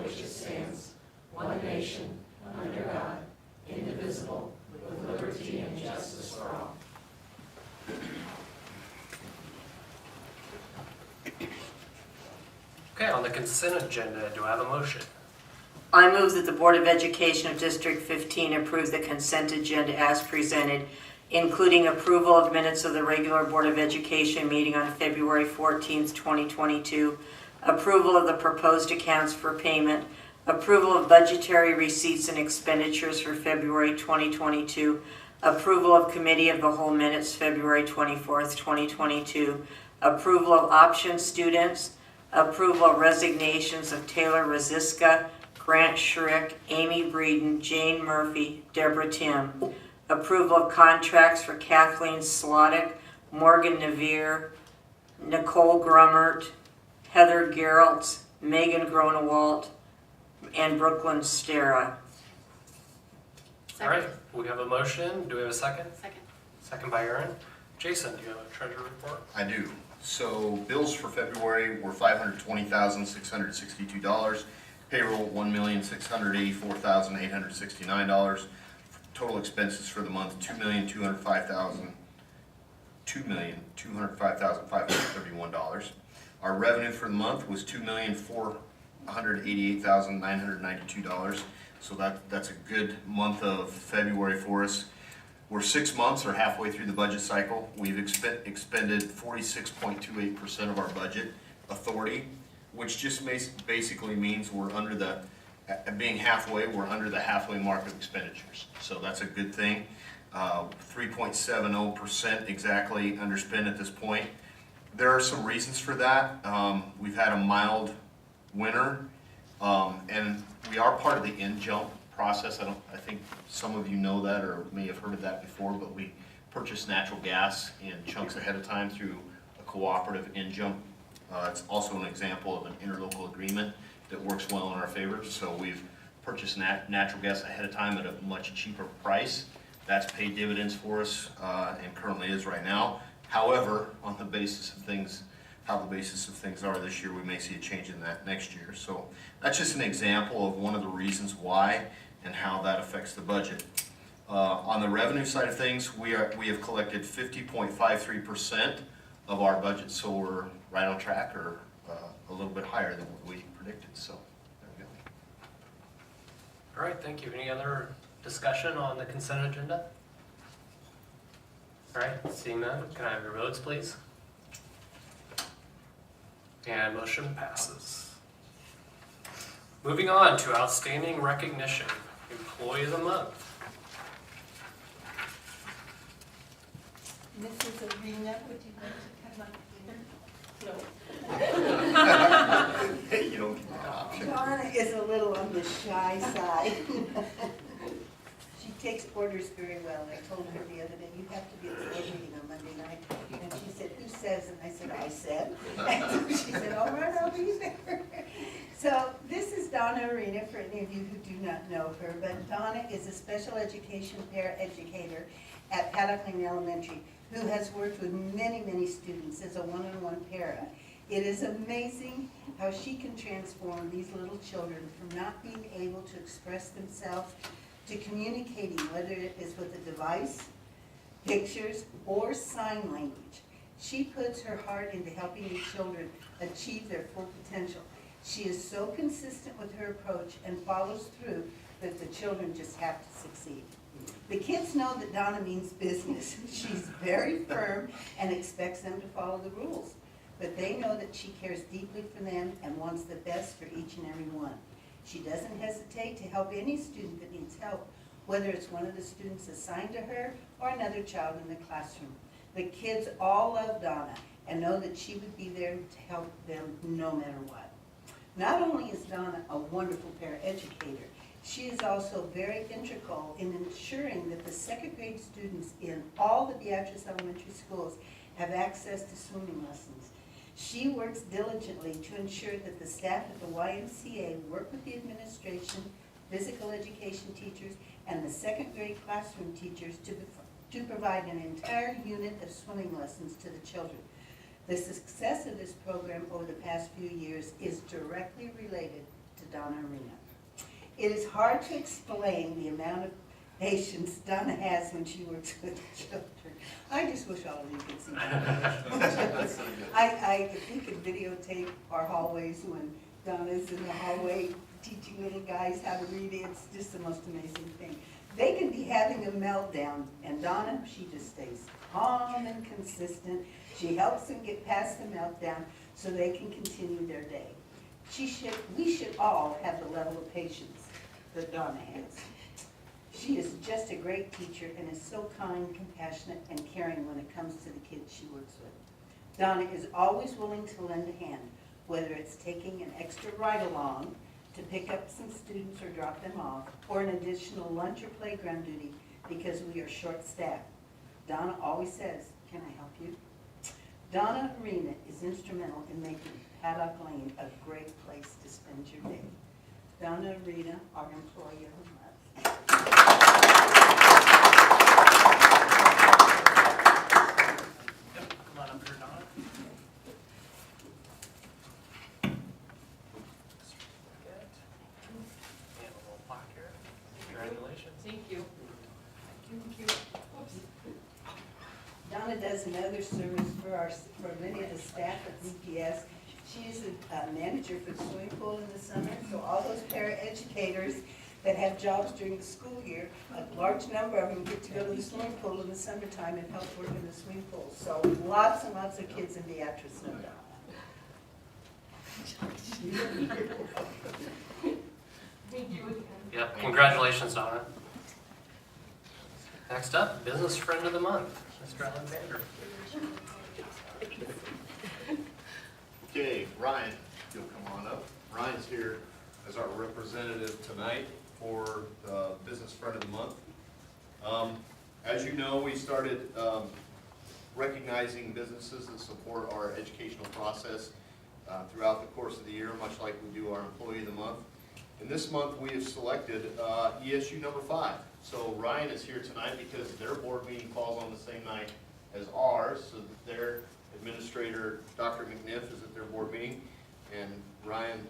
which it stands, one nation, under God, indivisible, with liberty and justice for all. Okay, on the consent agenda, do I have a motion? I move that the Board of Education of District 15 approve the consent agenda as presented, including approval of minutes of the regular Board of Education meeting on February 14th, 2022, approval of the proposed accounts for payment, approval of budgetary receipts and expenditures for February 2022, approval of Committee of the Whole minutes February 24th, 2022, approval of option students, approval of resignations of Taylor Rosiska, Grant Schrick, Amy Breeden, Jane Murphy, Deborah Tim. Approval of contracts for Kathleen Slottick, Morgan Navier, Nicole Grummert, Heather Geraltz, Megan Gronewalt, and Brooklyn Stera. All right, we have a motion. Do we have a second? Second. Second by Aaron. Jason, do you have a treasury report? I do. So bills for February were $520,662. Payroll $1,684,869. Total expenses for the month $2,205,531. Our revenue for the month was $2,488,992. So that's a good month of February for us. We're 6 months or halfway through the budget cycle. We've expended 46.28% of our budget authority, which just basically means we're under the, being halfway, we're under the halfway mark of expenditures. So that's a good thing. 3.70% exactly underspent at this point. There are some reasons for that. We've had a mild winter, and we are part of the in-jump process. I think some of you know that or may have heard of that before, but we purchase natural gas in chunks ahead of time through a cooperative in-jump. It's also an example of an interlocal agreement that works well in our favor. So we've purchased natural gas ahead of time at a much cheaper price. That's paid dividends for us and currently is right now. However, on the basis of things, how the basis of things are this year, we may see a change in that next year. So that's just an example of one of the reasons why and how that affects the budget. On the revenue side of things, we have collected 50.53% of our budget, so we're right on track or a little bit higher than what we predicted. So there we go. All right, thank you. Any other discussion on the consent agenda? All right, seeing none, can I have your votes, please? And motion passes. Moving on to outstanding recognition, Employee of the Month. Mrs. Arena, would you like to come up here? Hey, you don't get that option. Donna is a little on the shy side. She takes orders very well. I told her the other day, you have to be at the board meeting on Monday night. And she said, who says? And I said, I said. And so she said, all right, I'll be there. So this is Donna Arena, for any of you who do not know her. But Donna is a special education paraeducator at Paddock Lane Elementary, who has worked with many, many students as a one-on-one para. It is amazing how she can transform these little children from not being able to express themselves to communicating, whether it is with a device, pictures, or sign language. She puts her heart into helping the children achieve their full potential. She is so consistent with her approach and follows through that the children just have to succeed. The kids know that Donna means business. She's very firm and expects them to follow the rules. But they know that she cares deeply for them and wants the best for each and every one. She doesn't hesitate to help any student that needs help, whether it's one of the students assigned to her or another child in the classroom. The kids all love Donna and know that she would be there to help them no matter what. Not only is Donna a wonderful paraeducator, she is also very integral in ensuring that the second grade students in all the Beatrice Elementary schools have access to swimming lessons. She works diligently to ensure that the staff at the YMCA work with the administration, physical education teachers, and the second grade classroom teachers to provide an entire unit of swimming lessons to the children. The success of this program over the past few years is directly related to Donna Arena. It is hard to explain the amount of patience Donna has when she works with children. I just wish all of you could see that. If we could videotape our hallways when Donna's in the hallway teaching little guys how to read, it's just the most amazing thing. They can be having a meltdown, and Donna, she just stays calm and consistent. She helps them get past the meltdown so they can continue their day. We should all have the level of patience that Donna has. She is just a great teacher and is so kind, compassionate, and caring when it comes to the kids she works with. Donna is always willing to lend a hand, whether it's taking an extra ride-along to pick up some students or drop them off, or an additional lunch or playground duty because we are short-staffed. Donna always says, "Can I help you?" Donna Arena is instrumental in making Paddock Lane a great place to spend your day. Donna Arena, our employee of the month. Yep, come on up here, Donna. And a little plaque here. Congratulations. Thank you. Donna does another service for many of the staff at VPS. She is a manager for the swimming pool in the summer, so all those paraeducators that have jobs during the school year, a large number of them get to go to the swimming pool in the summertime and help work in the swimming pool. So lots and lots of kids in Beatrice know Donna. Thank you. Yep, congratulations, Donna. Next up, Business Friend of the Month, Mr. Alexander. Okay, Ryan, you'll come on up. Ryan's here as our representative tonight for the Business Friend of the Month. As you know, we started recognizing businesses that support our educational process throughout the course of the year, much like we do our Employee of the Month. And this month we have selected ESU number 5. So Ryan is here tonight because their board meeting falls on the same night as ours, so that their administrator, Dr. McNiff, is at their board meeting, and Ryan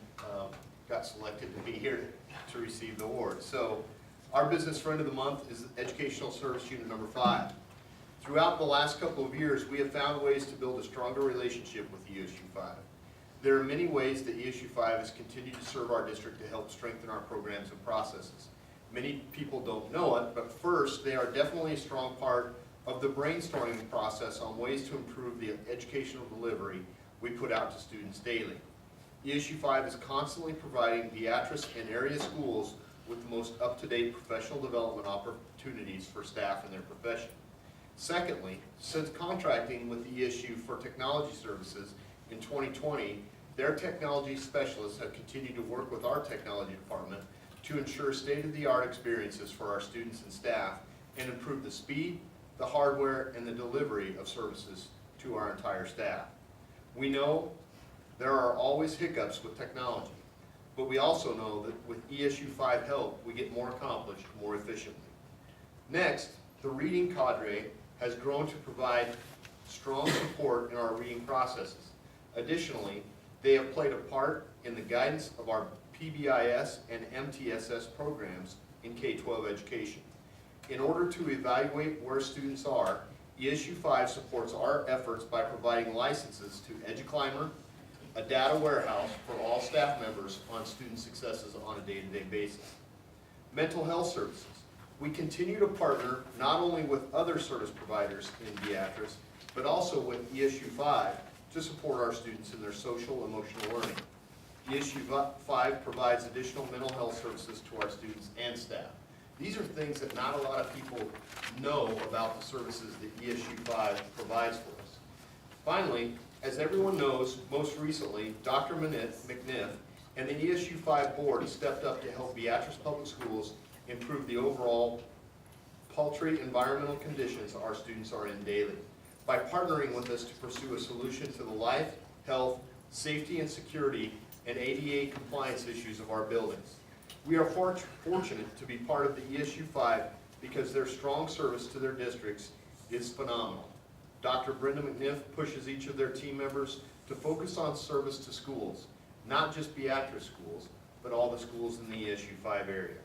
got selected to be here to receive the award. So our Business Friend of the Month is Educational Service Unit number 5. Throughout the last couple of years, we have found ways to build a stronger relationship with ESU 5. There are many ways that ESU 5 has continued to serve our district to help strengthen our programs and processes. Many people don't know it, but first, they are definitely a strong part of the brainstorming process on ways to improve the educational delivery we put out to students daily. ESU 5 is constantly providing Beatrice and area schools with the most up-to-date professional development opportunities for staff in their profession. Secondly, since contracting with the ESU for technology services in 2020, their technology specialists have continued to work with our technology department to ensure state-of-the-art experiences for our students and staff and improve the speed, the hardware, and the delivery of services to our entire staff. We know there are always hiccups with technology, but we also know that with ESU 5 help, we get more accomplished more efficiently. Next, the reading cadre has grown to provide strong support in our reading processes. Additionally, they have played a part in the guidance of our PBIS and MTSS programs in K-12 education. In order to evaluate where students are, ESU 5 supports our efforts by providing licenses to EduClimber, a data warehouse for all staff members on student successes on a day-to-day basis. Mental health services. We continue to partner not only with other service providers in Beatrice, but also with ESU 5 to support our students in their social emotional learning. ESU 5 provides additional mental health services to our students and staff. These are things that not a lot of people know about the services that ESU 5 provides for us. Finally, as everyone knows, most recently, Dr. McNiff and the ESU 5 board has stepped up to help Beatrice Public Schools improve the overall paltry environmental conditions our students are in daily by partnering with us to pursue a solution to the life, health, safety, and security and ADA compliance issues of our buildings. We are fortunate to be part of the ESU 5 because their strong service to their districts is phenomenal. Dr. Brenda McNiff pushes each of their team members to focus on service to schools, not just Beatrice schools, but all the schools in the ESU 5 area.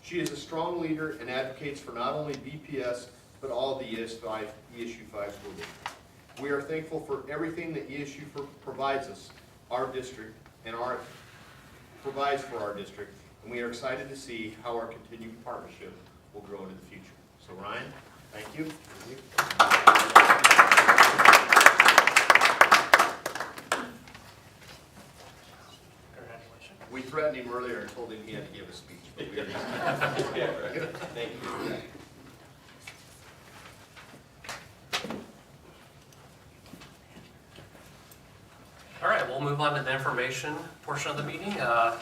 She is a strong leader and advocates for not only BPS, but all the ESU 5 school districts. We are thankful for everything that ESU provides us, our district, and provides for our district, and we are excited to see how our continued partnership will grow into the future. So Ryan, thank you. Congratulations. We threatened him earlier and told him he had to give a speech, but we Thank you. All right, we'll move on to the information portion of the meeting.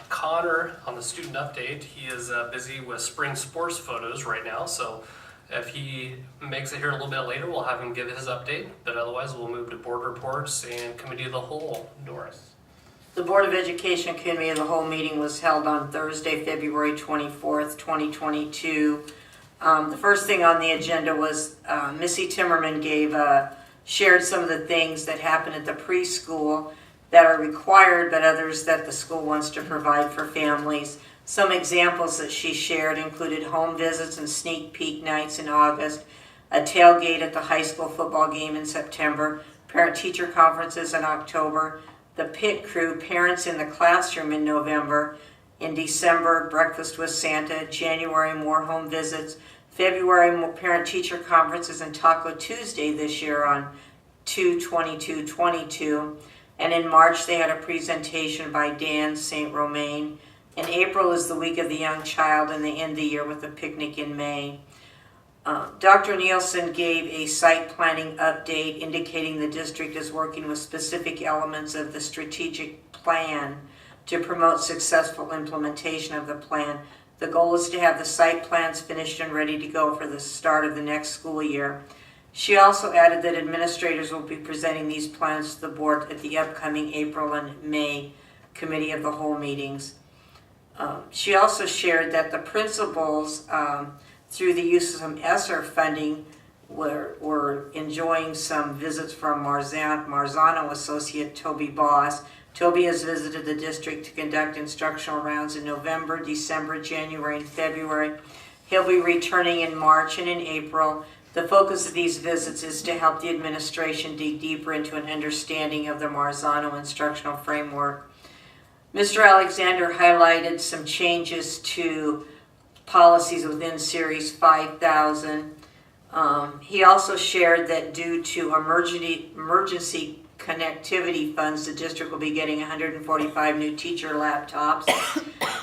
Connor, on the student update, he is busy with spring sports photos right now, so if he makes it here a little bit later, we'll have him give his update, but otherwise we'll move to board reports and committee of the whole. Doris. The Board of Education Committee of the Whole meeting was held on Thursday, February 24th, 2022. The first thing on the agenda was Missy Timmerman shared some of the things that happened at the preschool that are required, but others that the school wants to provide for families. Some examples that she shared included home visits and sneak peek nights in August, a tailgate at the high school football game in September, parent-teacher conferences in October, the pit crew, parents in the classroom in November, in December, breakfast with Santa, January, more home visits, February, more parent-teacher conferences and Taco Tuesday this year on 2/22/22. And in March, they had a presentation by Dan St. Romain. In April is the Week of the Young Child, and they end the year with a picnic in May. Dr. Nielsen gave a site planning update indicating the district is working with specific elements of the strategic plan to promote successful implementation of the plan. The goal is to have the site plans finished and ready to go for the start of the next school year. She also added that administrators will be presenting these plans to the board at the upcoming April and May Committee of the Whole meetings. She also shared that the principals, through the use of some ESSER funding, were enjoying some visits from Marzano associate Toby Boss. Toby has visited the district to conduct instructional rounds in November, December, January, and February. He'll be returning in March and in April. The focus of these visits is to help the administration dig deeper into an understanding of the Marzano instructional framework. Mr. Alexander highlighted some changes to policies within Series 5000. He also shared that due to emergency connectivity funds, the district will be getting 145 new teacher laptops.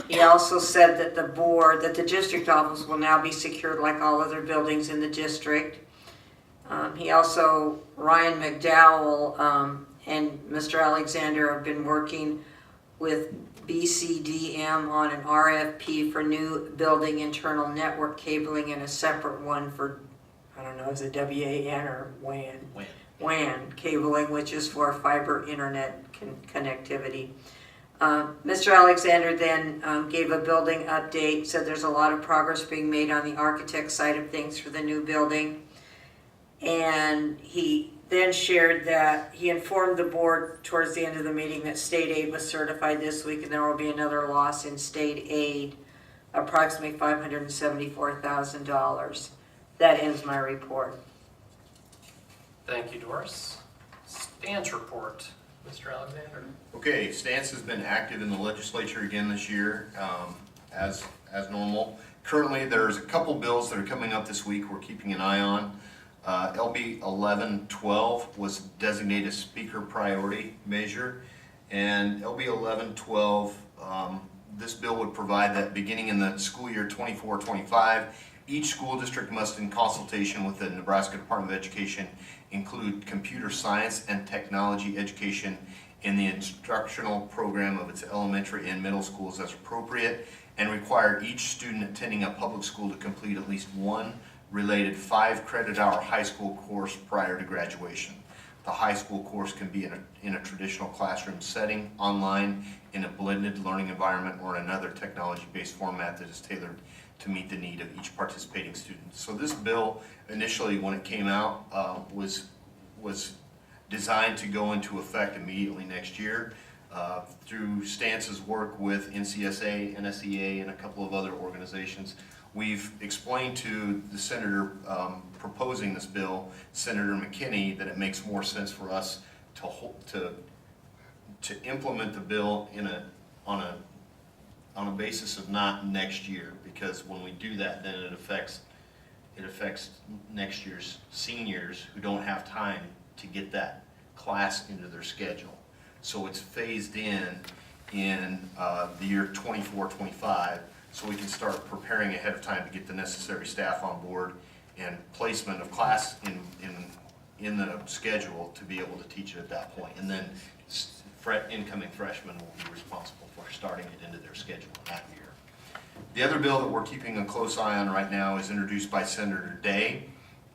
He also said that the district office will now be secured like all other buildings in the district. Ryan McDowell and Mr. Alexander have been working with BCDM on an RFP for new building internal network cabling and a separate one for, I don't know, is it WAN or WAN? WAN cabling, which is for fiber internet connectivity. Mr. Alexander then gave a building update, said there's a lot of progress being made on the architect side of things for the new building. And he then shared that he informed the board towards the end of the meeting that state aid was certified this week and there will be another loss in state aid, approximately $574,000. That ends my report. Thank you, Doris. Stance report, Mr. Alexander. Okay, Stance has been active in the legislature again this year, as normal. Currently, there's a couple bills that are coming up this week we're keeping an eye on. LB 1112 was designated speaker priority measure, and LB 1112, this bill would provide that beginning in the school year 24-25, each school district must, in consultation with the Nebraska Department of Education, include computer science and technology education in the instructional program of its elementary and middle schools as appropriate, and require each student attending a public school to complete at least one related 5-credit-hour high school course prior to graduation. The high school course can be in a traditional classroom setting, online, in a blended learning environment, or in another technology-based format that is tailored to meet the need of each participating student. So this bill, initially when it came out, was designed to go into effect immediately next year. Through Stance's work with NCSA, NSEA, and a couple of other organizations, we've explained to the senator proposing this bill, Senator McKinney, that it makes more sense for us to implement the bill on a basis of not next year, because when we do that, then it affects next year's seniors who don't have time to get that class into their schedule. So it's phased in the year 24-25, so we can start preparing ahead of time to get the necessary staff on board and placement of class in the schedule to be able to teach it at that point. And then incoming freshmen will be responsible for starting it into their schedule in that year. The other bill that we're keeping a close eye on right now is introduced by Senator Day,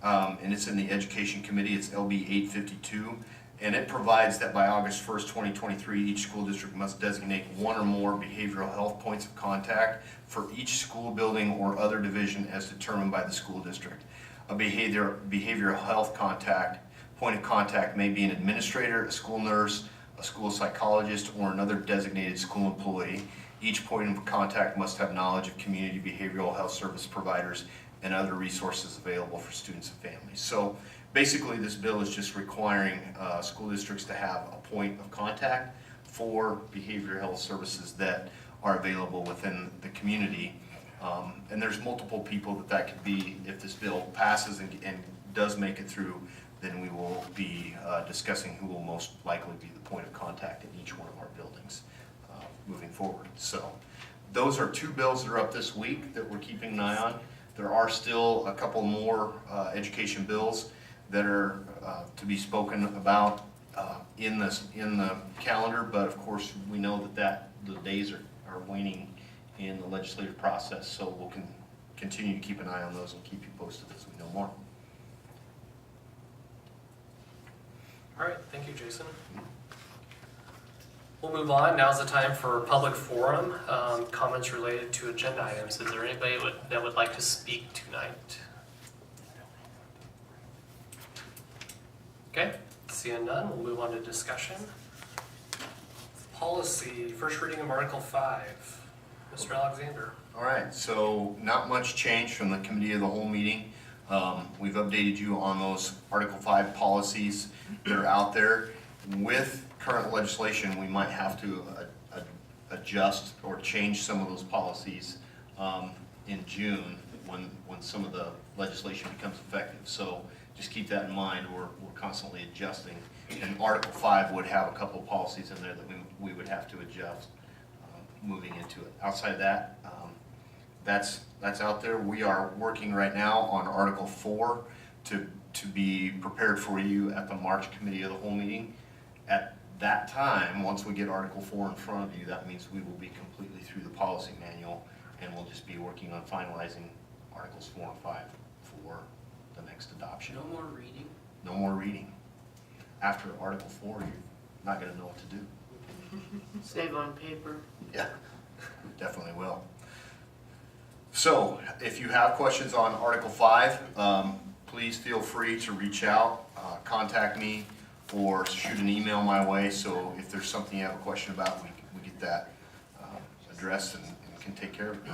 and it's in the Education Committee. It's LB 852. And it provides that by August 1st, 2023, each school district must designate one or more behavioral health points of contact for each school building or other division as determined by the school district. A behavioral health point of contact may be an administrator, a school nurse, a school psychologist, or another designated school employee. Each point of contact must have knowledge of community behavioral health service providers and other resources available for students and families. So basically, this bill is just requiring school districts to have a point of contact for behavioral health services that are available within the community. And there's multiple people that could be. If this bill passes and does make it through, then we will be discussing who will most likely be the point of contact in each one of our buildings moving forward. So those are two bills that are up this week that we're keeping an eye on. There are still a couple more education bills that are to be spoken about in the calendar, but of course we know that the days are waning in the legislative process, so we'll continue to keep an eye on those and keep you posted as we know more. All right, thank you, Jason. We'll move on. Now's the time for public forum, comments related to agenda items. Is there anybody that would like to speak tonight? Okay, seeing none, we'll move on to discussion. Policy, first reading of Article 5. Mr. Alexander. All right, so not much change from the committee of the whole meeting. We've updated you on those Article 5 policies that are out there. With current legislation, we might have to adjust or change some of those policies in June when some of the legislation becomes effective. So just keep that in mind. We're constantly adjusting, and Article 5 would have a couple of policies in there that we would have to adjust moving into it. Outside of that, that's out there. We are working right now on Article 4 to be prepared for you at the March Committee of the Whole meeting. At that time, once we get Article 4 in front of you, that means we will be completely through the policy manual, and we'll just be working on finalizing Articles 4 and 5 for the next adoption. No more reading. No more reading. After Article 4, you're not going to know what to do. Save on paper. Yeah, definitely will. So, if you have questions on Article 5, please feel free to reach out, contact me, or shoot an email my way. So if there's something you have a question about, we get that addressed and can take care of it.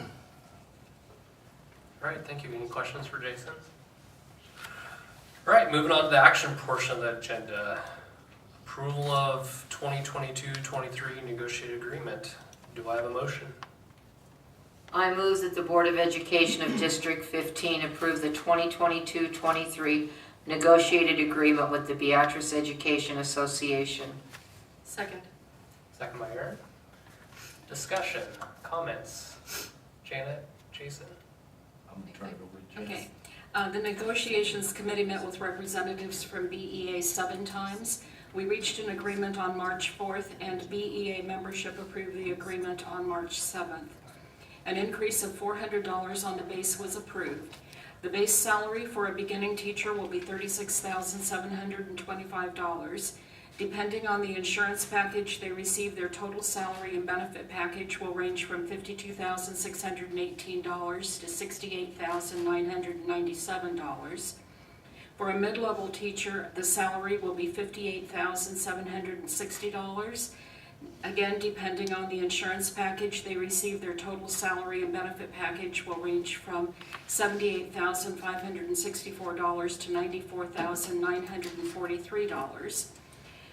All right, thank you. Any questions for Jason? All right, moving on to the action portion of the agenda. Approval of 2022-23 negotiated agreement. Do I have a motion? I move that the Board of Education of District 15 approve the 2022-23 negotiated agreement with the Beatrice Education Association. Second. Second by Aaron. Discussion, comments. Janet, Jason? I'm going to turn it over to Jen. Okay. The negotiations committee met with representatives from BEA 7 times. We reached an agreement on March 4th, and BEA membership approved the agreement on March 7th. An increase of $400 on the base was approved. The base salary for a beginning teacher will be $36,725. Depending on the insurance package they receive, their total salary and benefit package will range from $52,618 to $68,997. For a mid-level teacher, the salary will be $58,760. Again, depending on the insurance package they receive, their total salary and benefit package will range from $78,564 to $94,943.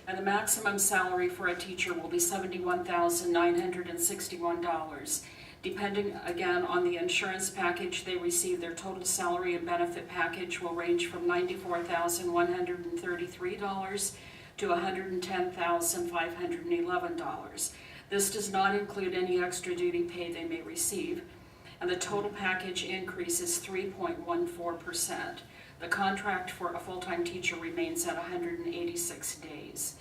And the maximum salary for a teacher will be $71,961. Depending, again, on the insurance package they receive, their total salary and benefit package will range from $94,133 to $110,511. This does not include any extra duty pay they may receive, and the total package increase is 3.14%. The contract for a full-time teacher remains at 186 days.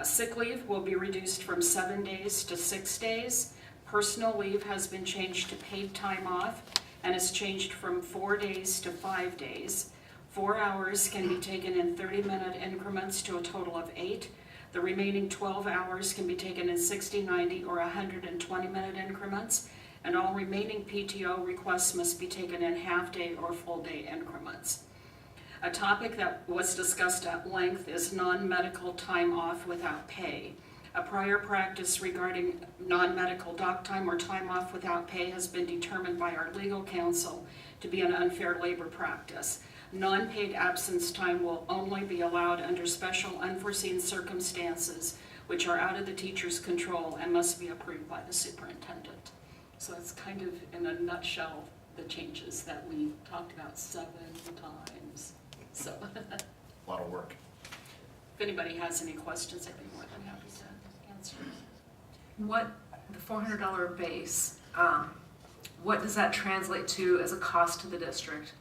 Sick leave will be reduced from 7 days to 6 days. Personal leave has been changed to paid time off and is changed from 4 days to 5 days. 4 hours can be taken in 30-minute increments to a total of 8. The remaining 12 hours can be taken in 60, 90, or 120-minute increments, and all remaining PTO requests must be taken in half-day or full-day increments. A topic that was discussed at length is non-medical time off without pay. A prior practice regarding non-medical dock time or time off without pay has been determined by our legal counsel to be an unfair labor practice. Non-paid absence time will only be allowed under special unforeseen circumstances which are out of the teacher's control and must be approved by the superintendent. So that's kind of, in a nutshell, the changes that we talked about 7 times. So, A lot of work. if anybody has any questions, I'd be more than happy to answer. What, the $400 base, what does that translate to as a cost to the district?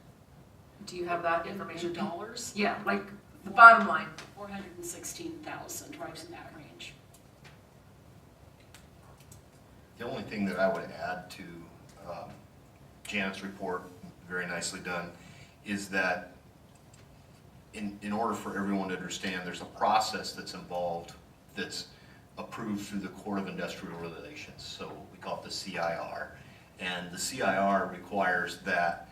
Do you have that information? In dollars? Yeah, like the bottom line. 416,000, right in that range. The only thing that I would add to Janet's report, very nicely done, is that in order for everyone to understand, there's a process that's involved that's approved through the Court of Industrial Relations. So we call it the CIR. And the CIR requires that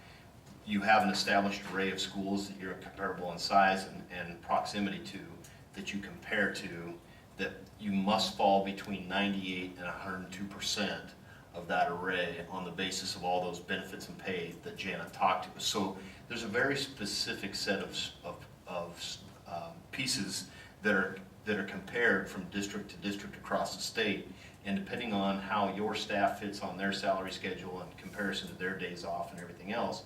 you have an established array of schools that you're comparable in size and proximity to, that you compare to, that you must fall between 98 and 102% of that array on the basis of all those benefits and pay that Janet talked to. So there's a very specific set of pieces that are compared from district to district across the state, and depending on how your staff fits on their salary schedule in comparison to their days off and everything else,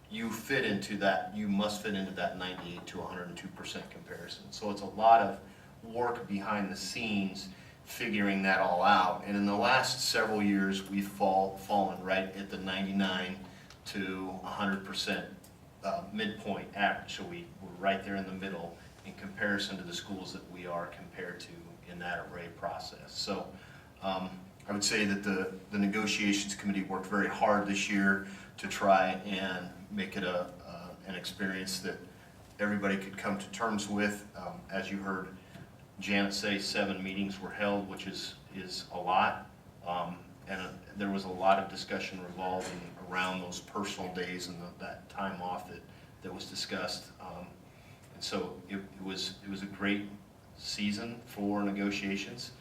you must fit into that 98 to 102% comparison. So it's a lot of work behind the scenes figuring that all out. And in the last several years, we've fallen right at the 99 to 100% midpoint average. So we're right there in the middle in comparison to the schools that we are compared to in that array process. So I would say that the negotiations committee worked very hard this year to try and make it an experience that everybody could come to terms with. As you heard Janet say, 7 meetings were held, which is a lot. And there was a lot of discussion revolving around those personal days and that time off that was discussed. And so it was a great season for negotiations.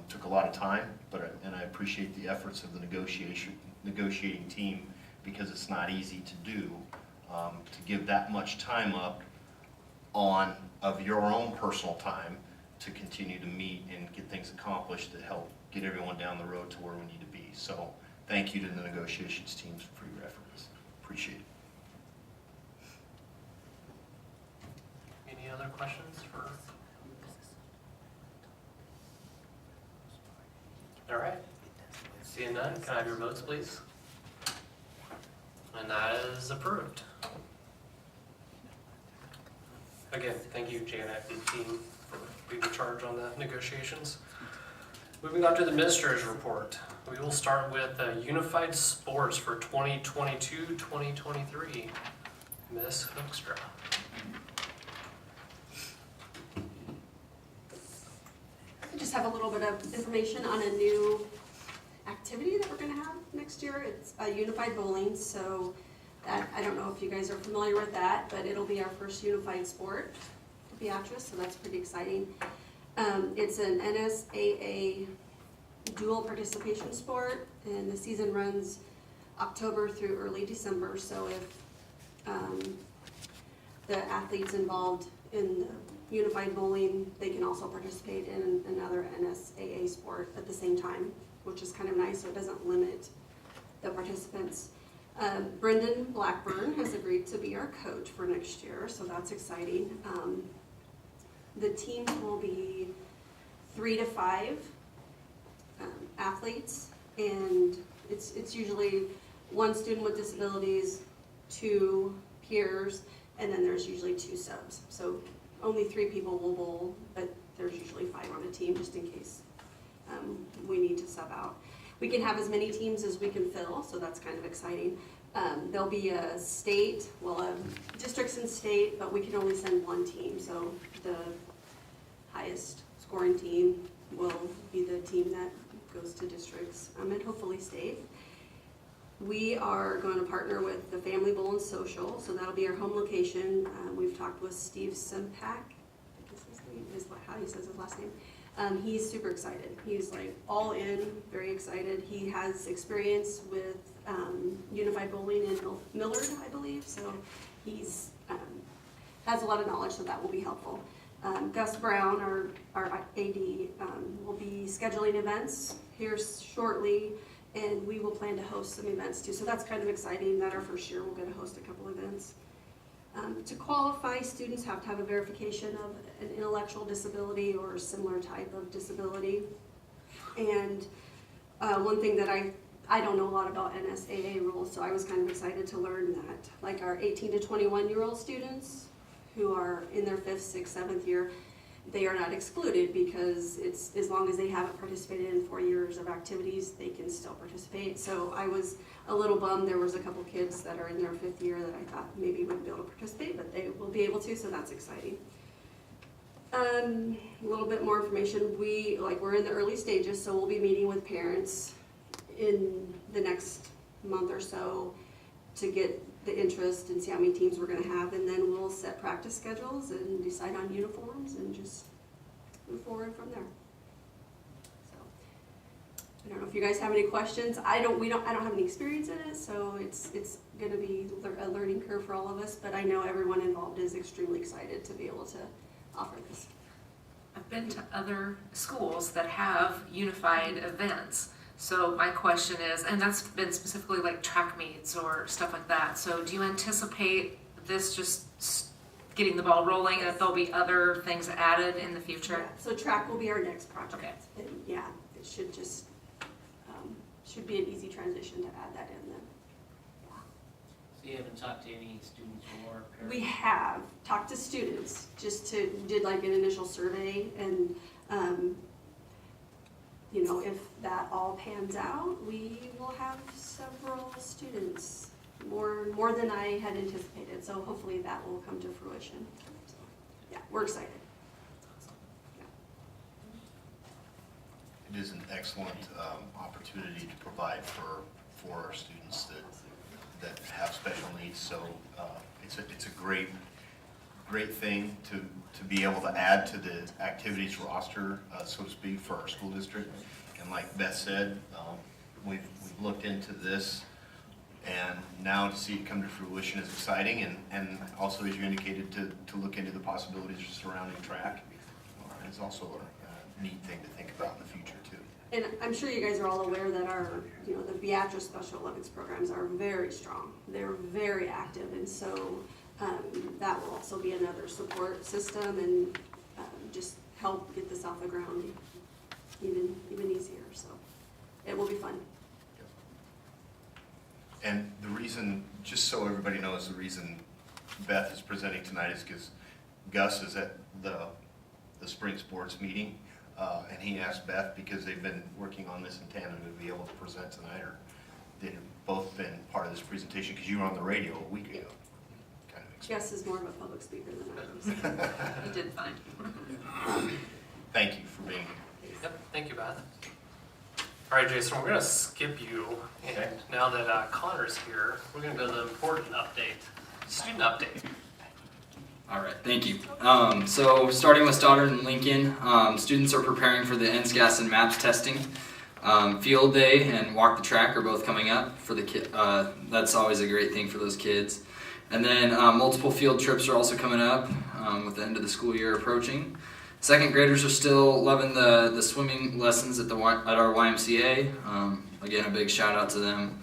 Took a lot of time, and I appreciate the efforts of the negotiating team, because it's not easy to do, to give that much time up of your own personal time to continue to meet and get things accomplished that help get everyone down the road to where we need to be. So thank you to the negotiations teams for your efforts. Appreciate it. Any other questions for? All right. Seeing none, can I have your votes, please? And that is approved. Again, thank you, Janet and team, for leading the charge on the negotiations. Moving on to the administrator's report. We will start with Unified Sports for 2022-2023. Ms. Hoekstra. I just have a little bit of information on a new activity that we're going to have next year. It's unified bowling, so that, I don't know if you guys are familiar with that, but it'll be our first unified sport, Beatrice, so that's pretty exciting. It's an NSAA dual participation sport, and the season runs October through early December. So if the athletes involved in the unified bowling, they can also participate in another NSAA sport at the same time, which is kind of nice, so it doesn't limit the participants. Brendan Blackburn has agreed to be our coach for next year, so that's exciting. The team will be 3 to 5 athletes, and it's usually 1 student with disabilities, 2 peers, and then there's usually 2 subs. So only 3 people will bowl, but there's usually 5 on a team just in case we need to sub out. We can have as many teams as we can fill, so that's kind of exciting. There'll be a state, districts and state, but we can only send 1 team, so the highest scoring team will be the team that goes to districts and hopefully state. We are going to partner with the Family Bowl and Social, so that'll be our home location. We've talked with Steve Simpak, I guess his name is how he says his last name. He's super excited. He's like all in, very excited. He has experience with unified bowling in Millard, I believe, so he's has a lot of knowledge, so that will be helpful. Gus Brown, our AD, will be scheduling events here shortly, and we will plan to host some events too. So that's kind of exciting that our first year we're going to host a couple events. To qualify, students have to have a verification of an intellectual disability or a similar type of disability. And one thing that I don't know a lot about NSAA rules, so I was kind of excited to learn that. Like our 18 to 21-year-old students who are in their 5th, 6th, 7th year, they are not excluded because it's as long as they haven't participated in 4 years of activities, they can still participate. So I was a little bummed. There was a couple kids that are in their 5th year that I thought maybe wouldn't be able to participate, but they will be able to, so that's exciting. A little bit more information. We're in the early stages, so we'll be meeting with parents in the next month or so to get the interest and see how many teams we're going to have, and then we'll set practice schedules and decide on uniforms and just move forward from there. So I don't know if you guys have any questions. I don't have any experience in it, so it's going to be a learning curve for all of us, but I know everyone involved is extremely excited to be able to offer this. I've been to other schools that have unified events. So my question is, and that's been specifically like track meets or stuff like that. So do you anticipate this just getting the ball rolling, and that there'll be other things added in the future? Yeah, so track will be our next project. Okay. And yeah, it should just, should be an easy transition to add that in then. So you haven't talked to any students or parents? We have talked to students, did like an initial survey, and if that all pans out, we will have several students, more than I had anticipated. So hopefully that will come to fruition. So, yeah, we're excited. It is an excellent opportunity to provide for our students that have special needs. So it's a great thing to be able to add to the activities roster, so to speak, for our school district. And like Beth said, we've looked into this, and now to see it come to fruition is exciting, and also, as you indicated, to look into the possibilities surrounding track is also a neat thing to think about in the future too. And I'm sure you guys are all aware that the Beatrice Special Olympics programs are very strong. They're very active, and so that will also be another support system and just help get this off the ground even easier. So it will be fun. And the reason, just so everybody knows, the reason Beth is presenting tonight is because Gus is at the spring sports meeting, and he asked Beth, because they've been working on this in tandem, to be able to present tonight, or they've both been part of this presentation, because you were on the radio a week ago. Kind of Gus is more of a public speaker than I am. You did fine. Thank you for being here. Yep, thank you, Beth. All right, Jason, we're going to skip you, and now that Connor's here, we're going to go to the important update, student update. All right, thank you. So starting with Stoddard and Lincoln, students are preparing for the NSCAS and MAPS testing. Field day and walk the track are both coming up for the kid. That's always a great thing for those kids. And then multiple field trips are also coming up with the end of the school year approaching. Second graders are still loving the swimming lessons at our YMCA. Again, a big shout out to them.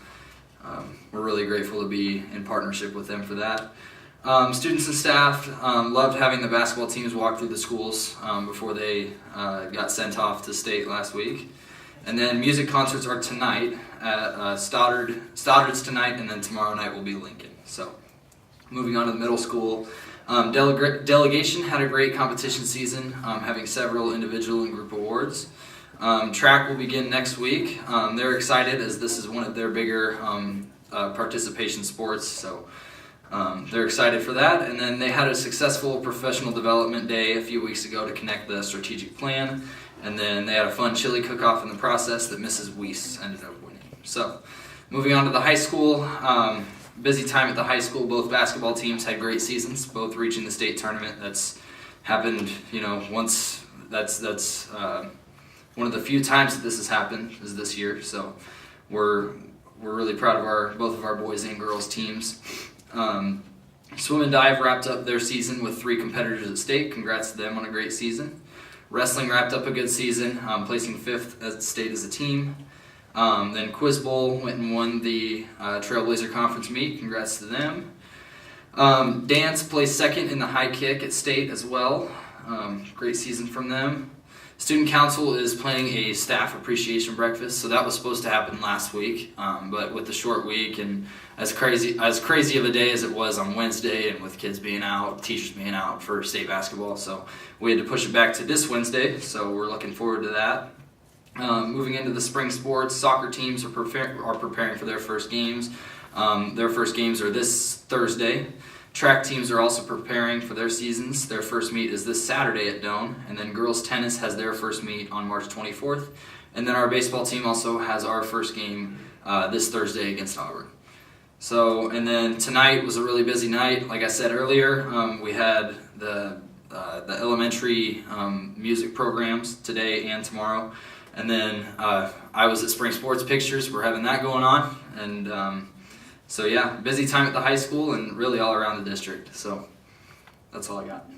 We're really grateful to be in partnership with them for that. Students and staff loved having the basketball teams walk through the schools before they got sent off to state last week. And then music concerts are tonight at Stoddard's tonight, and then tomorrow night will be Lincoln. So moving on to the middle school. Delegation had a great competition season, having several individual and group awards. Track will begin next week. They're excited as this is one of their bigger participation sports, so they're excited for that. And then they had a successful professional development day a few weeks ago to connect the strategic plan. And then they had a fun chili cook-off in the process that Mrs. Weiss ended up winning. So moving on to the high school. Busy time at the high school. Both basketball teams had great seasons, both reaching the state tournament. That's happened, once. That's one of the few times that this has happened is this year. So we're really proud of both of our boys and girls teams. Swim and dive wrapped up their season with 3 competitors at state. Congrats to them on a great season. Wrestling wrapped up a good season, placing 5th at state as a team. Then Quiz Bowl went and won the Trailblazer Conference meet. Congrats to them. Dance placed 2nd in the high kick at state as well. Great season from them. Student Council is planning a staff appreciation breakfast, so that was supposed to happen last week, but with the short week and as crazy of a day as it was on Wednesday, and with kids being out, teachers being out for state basketball, so we had to push it back to this Wednesday. So we're looking forward to that. Moving into the spring sports, soccer teams are preparing for their first games. Their first games are this Thursday. Track teams are also preparing for their seasons. Their first meet is this Saturday at Doane, and then girls tennis has their first meet on March 24th. And then our baseball team also has our first game this Thursday against Auburn. So, and then tonight was a really busy night. Like I said earlier, we had the elementary music programs today and tomorrow. And then I was at Spring Sports Pictures. We're having that going on. And so yeah, busy time at the high school and really all around the district. So that's all I got.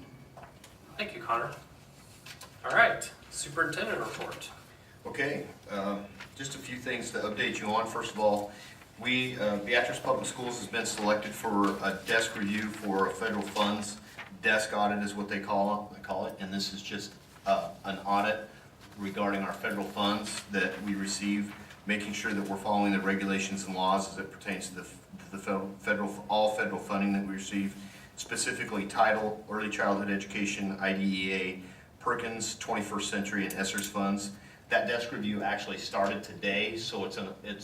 Thank you, Connor. All right, Superintendent Report. Okay, just a few things to update you on. First of all, Beatrice Public Schools has been selected for a desk review for federal funds. Desk audit is what they call it, and this is just an audit regarding our federal funds that we receive, making sure that we're following the regulations and laws as it pertains to all federal funding that we receive, specifically Title, Early Childhood Education, IDEA, Perkins, 21st Century, and ESSER's funds. That desk review actually started today, so it's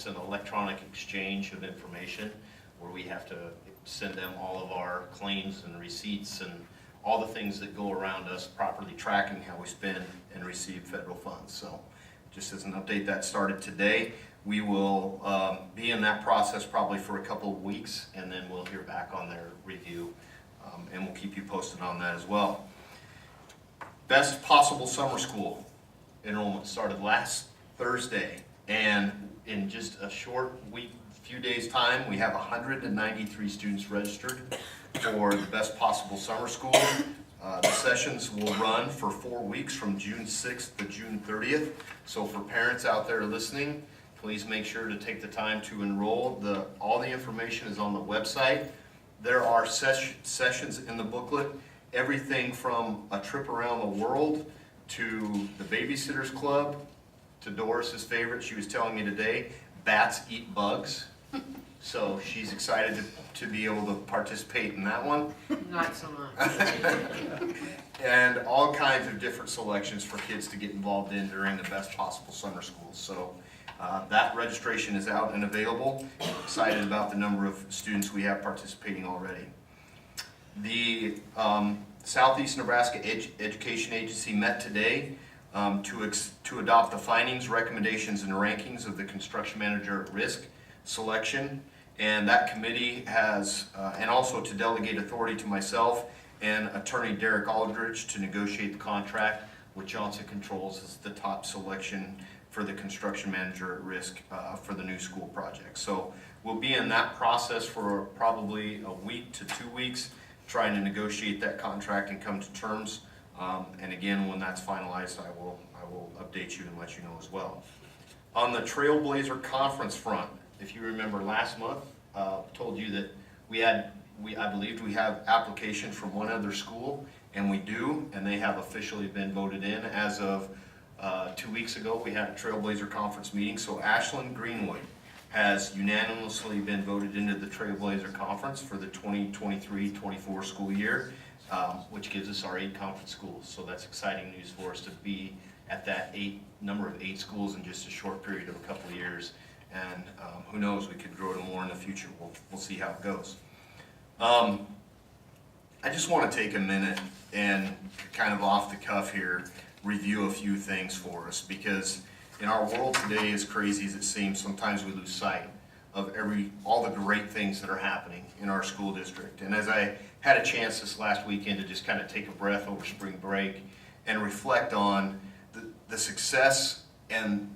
an electronic exchange of information where we have to send them all of our claims and receipts and all the things that go around us properly tracking how we spend and receive federal funds. So just as an update, that started today. We will be in that process probably for a couple of weeks, and then we'll hear back on their review, and we'll keep you posted on that as well. Best possible summer school enrollment started last Thursday, and in just a short few days time, we have 193 students registered for the best possible summer school. The sessions will run for 4 weeks from June 6th to June 30th. So for parents out there listening, please make sure to take the time to enroll. All the information is on the website. There are sessions in the booklet, everything from a trip around the world to the Babysitters Club, to Doris's favorite, she was telling me today, bats eat bugs. So she's excited to be able to participate in that one. Not so much. And all kinds of different selections for kids to get involved in during the best possible summer schools. So that registration is out and available. I'm excited about the number of students we have participating already. The Southeast Nebraska Education Agency met today to adopt the findings, recommendations, and rankings of the construction manager at risk selection. And that committee has, and also to delegate authority to myself and Attorney Derek Aldridge to negotiate the contract with Johnson Controls as the top selection for the construction manager at risk for the new school project. So we'll be in that process for probably a week to 2 weeks, trying to negotiate that contract and come to terms. And again, when that's finalized, I will update you and let you know as well. On the Trailblazer Conference front, if you remember last month, told you that I believed we have application from one other school, and we do, and they have officially been voted in. As of 2 weeks ago, we had a Trailblazer Conference meeting, so Ashland Greenwood has unanimously been voted into the Trailblazer Conference for the 2023-24 school year, which gives us our 8 conference schools. So that's exciting news for us to be at that number of 8 schools in just a short period of a couple of years. And who knows, we could grow to more in the future. We'll see how it goes. I just want to take a minute and kind of off the cuff here, review a few things for us, because in our world today, as crazy as it seems, sometimes we lose sight of all the great things that are happening in our school district. And as I had a chance this last weekend to just kind of take a breath over spring break and reflect on the success and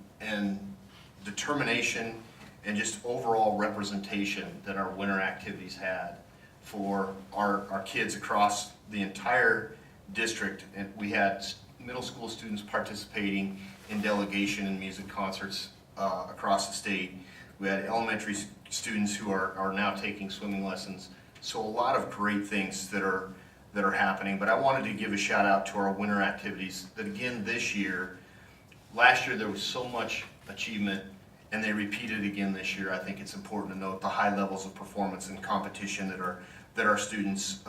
determination and just overall representation that our winter activities had for our kids across the entire district. And we had middle school students participating in delegation and music concerts across the state. We had elementary students who are now taking swimming lessons. So a lot of great things that are happening. But I wanted to give a shout out to our winter activities that again this year, last year there was so much achievement, and they repeated again this year. I think it's important to note the high levels of performance and competition that our students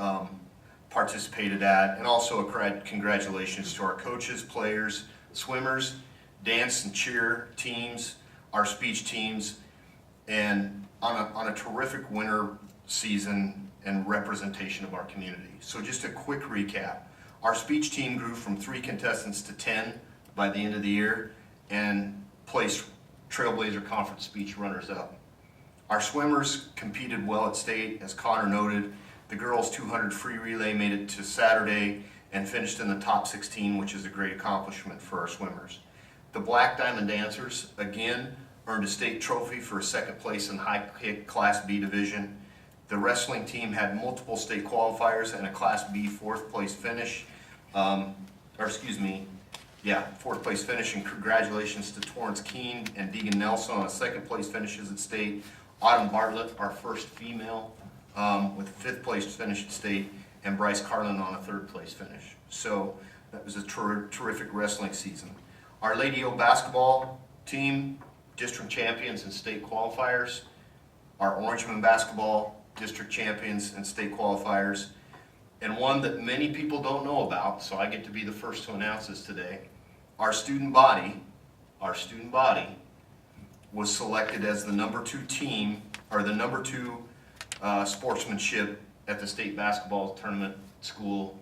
participated at, and also a congratulations to our coaches, players, swimmers, dance and cheer teams, our speech teams, and on a terrific winter season and representation of our community. So just a quick recap. Our speech team grew from 3 contestants to 10 by the end of the year and placed Trailblazer Conference speech runners-up. Our swimmers competed well at state, as Connor noted. The girls 200 free relay made it to Saturday and finished in the top 16, which is a great accomplishment for our swimmers. The Black Diamond Dancers, again, earned a state trophy for second place in high kick Class B division. The wrestling team had multiple state qualifiers and a Class B fourth place finish. Fourth place finish, and congratulations to Torrance Keene and Deegan Nelson on second place finishes at state. Autumn Bartlett, our first female, with a 5th place finish at state, and Bryce Carlin on a 3rd place finish. So that was a terrific wrestling season. Our Lady O basketball team, district champions and state qualifiers. Our Orangeman basketball, district champions and state qualifiers. And one that many people don't know about, so I get to be the first to announce this today. Our student body was selected as the number 2 team, or the number 2 sportsmanship at the state basketball tournament school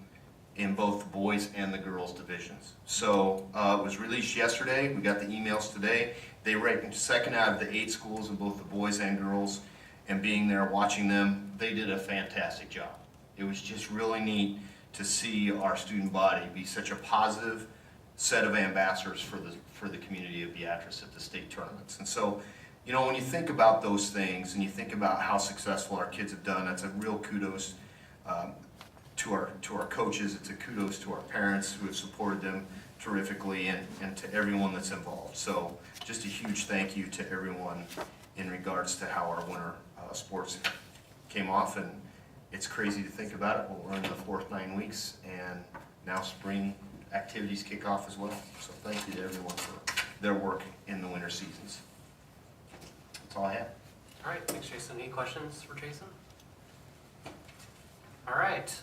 in both the boys and the girls divisions. So it was released yesterday. We got the emails today. They ranked 2nd out of the 8 schools in both the boys and girls, and being there watching them, they did a fantastic job. It was just really neat to see our student body be such a positive set of ambassadors for the community of Beatrice at the state tournaments. And so, you know, when you think about those things and you think about how successful our kids have done, that's a real kudos to our coaches. It's a kudos to our parents who have supported them terrifically, and to everyone that's involved. So just a huge thank you to everyone in regards to how our winter sports came off. And it's crazy to think about it, but we're in the 4th 9 weeks, and now spring activities kick off as well. So thank you to everyone for their work in the winter seasons. That's all I have. All right, thanks, Jason. Any questions for Jason? All right.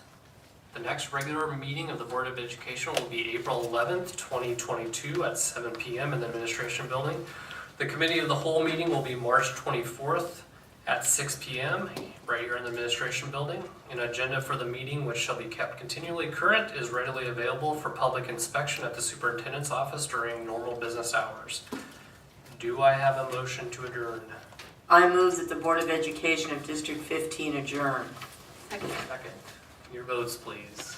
The next regular meeting of the Board of Education will be April 11th, 2022 at 7 p.m. in the Administration Building. The Committee of the Whole meeting will be March 24th at 6 p.m. right here in the Administration Building. An agenda for the meeting, which shall be kept continually current, is readily available for public inspection at the Superintendent's office during normal business hours. Do I have a motion to adjourn? I move that the Board of Education of District 15 adjourn. Second. Second. Your votes, please.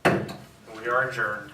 We are adjourned.